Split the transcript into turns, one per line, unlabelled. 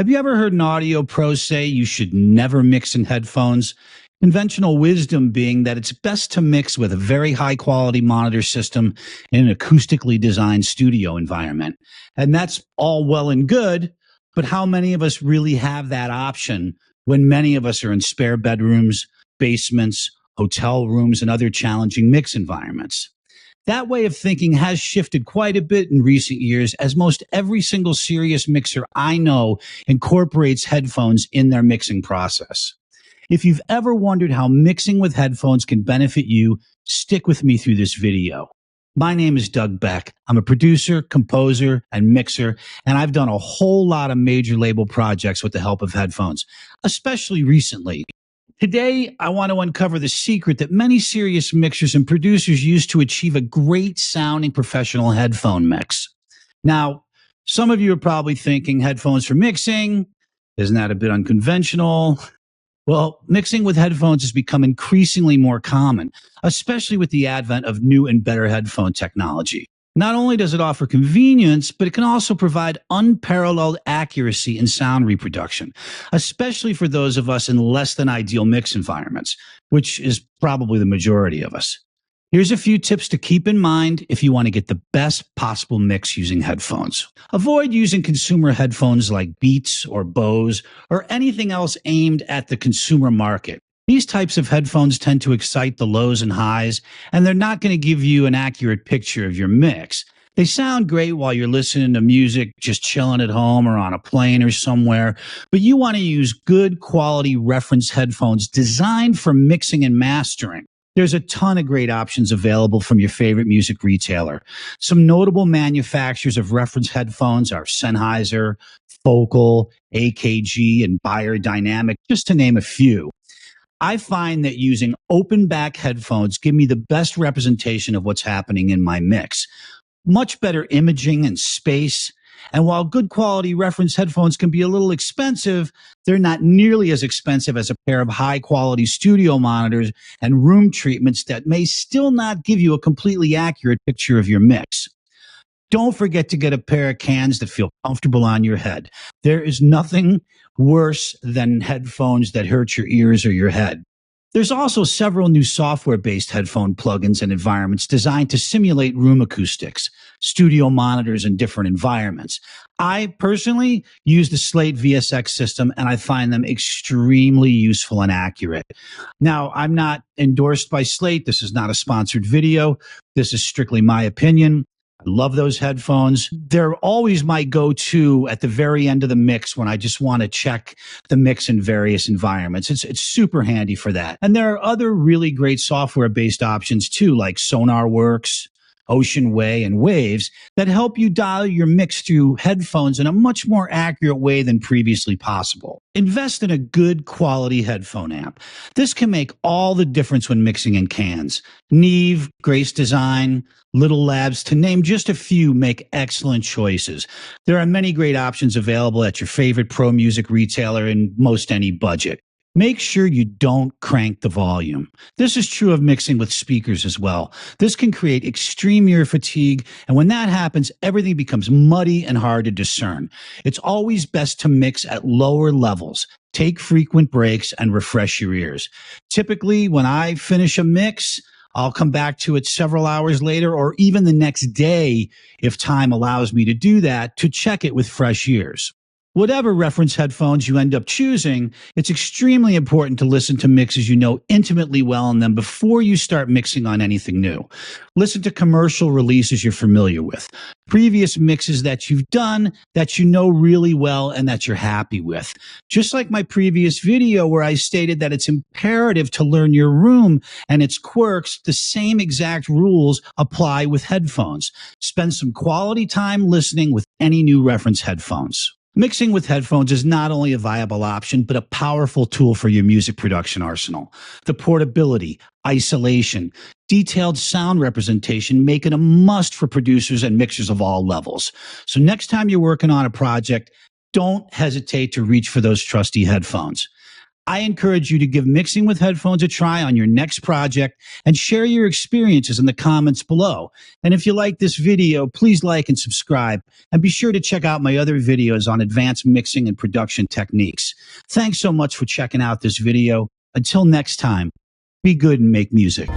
Have you ever heard an audio pro say you should never mix in headphones? Conventional wisdom being that it's best to mix with a very high quality monitor system in an acoustically designed studio environment. And that's all well and good, but how many of us really have that option when many of us are in spare bedrooms, basements, hotel rooms, and other challenging mix environments? That way of thinking has shifted quite a bit in recent years, as most every single serious mixer I know incorporates headphones in their mixing process. If you've ever wondered how mixing with headphones can benefit you, stick with me through this video. My name is Doug Beck. I'm a producer, composer, and mixer, and I've done a whole lot of major label projects with the help of headphones, especially recently. Today, I want to uncover the secret that many serious mixers and producers use to achieve a great sounding professional headphone mix. Now, some of you are probably thinking headphones for mixing. Isn't that a bit unconventional? Well, mixing with headphones has become increasingly more common, especially with the advent of new and better headphone technology. Not only does it offer convenience, but it can also provide unparalleled accuracy in sound reproduction, especially for those of us in less than ideal mix environments, which is probably the majority of us. Here's a few tips to keep in mind if you want to get the best possible mix using headphones. Avoid using consumer headphones like Beats or Bose or anything else aimed at the consumer market. These types of headphones tend to excite the lows and highs, and they're not going to give you an accurate picture of your mix. They sound great while you're listening to music, just chilling at home or on a plane or somewhere, but you want to use good quality reference headphones designed for mixing and mastering. There's a ton of great options available from your favorite music retailer. Some notable manufacturers of reference headphones are Sennheiser, Focal, AKG, and Beyerdynamic, just to name a few. I find that using open back headphones give me the best representation of what's happening in my mix. Much better imaging and space. And while good quality reference headphones can be a little expensive, they're not nearly as expensive as a pair of high quality studio monitors and room treatments that may still not give you a completely accurate picture of your mix. Don't forget to get a pair of cans that feel comfortable on your head. There is nothing worse than headphones that hurt your ears or your head. There's also several new software-based headphone plugins and environments designed to simulate room acoustics, studio monitors in different environments. I personally use the Slate VSX system, and I find them extremely useful and accurate. Now, I'm not endorsed by Slate. This is not a sponsored video. This is strictly my opinion. I love those headphones. They're always my go-to at the very end of the mix when I just want to check the mix in various environments. It's super handy for that. And there are other really great software-based options too, like SonarWorks, Ocean Way, and Waves that help you dial your mix through headphones in a much more accurate way than previously possible. Invest in a good quality headphone amp. This can make all the difference when mixing in cans. Neve, Grace Design, Little Labs, to name just a few, make excellent choices. There are many great options available at your favorite pro music retailer in most any budget. Make sure you don't crank the volume. This is true of mixing with speakers as well. This can create extreme ear fatigue, and when that happens, everything becomes muddy and hard to discern. It's always best to mix at lower levels. Take frequent breaks and refresh your ears. Typically, when I finish a mix, I'll come back to it several hours later or even the next day if time allows me to do that, to check it with fresh ears. Whatever reference headphones you end up choosing, it's extremely important to listen to mixes you know intimately well in them before you start mixing on anything new. Listen to commercial releases you're familiar with, previous mixes that you've done that you know really well and that you're happy with. Just like my previous video where I stated that it's imperative to learn your room and its quirks, the same exact rules apply with headphones. Spend some quality time listening with any new reference headphones. Mixing with headphones is not only a viable option, but a powerful tool for your music production arsenal. The portability, isolation, detailed sound representation make it a must for producers and mixers of all levels. So next time you're working on a project, don't hesitate to reach for those trusty headphones. I encourage you to give mixing with headphones a try on your next project and share your experiences in the comments below. And if you like this video, please like and subscribe, and be sure to check out my other videos on advanced mixing and production techniques. Thanks so much for checking out this video. Until next time, be good and make music.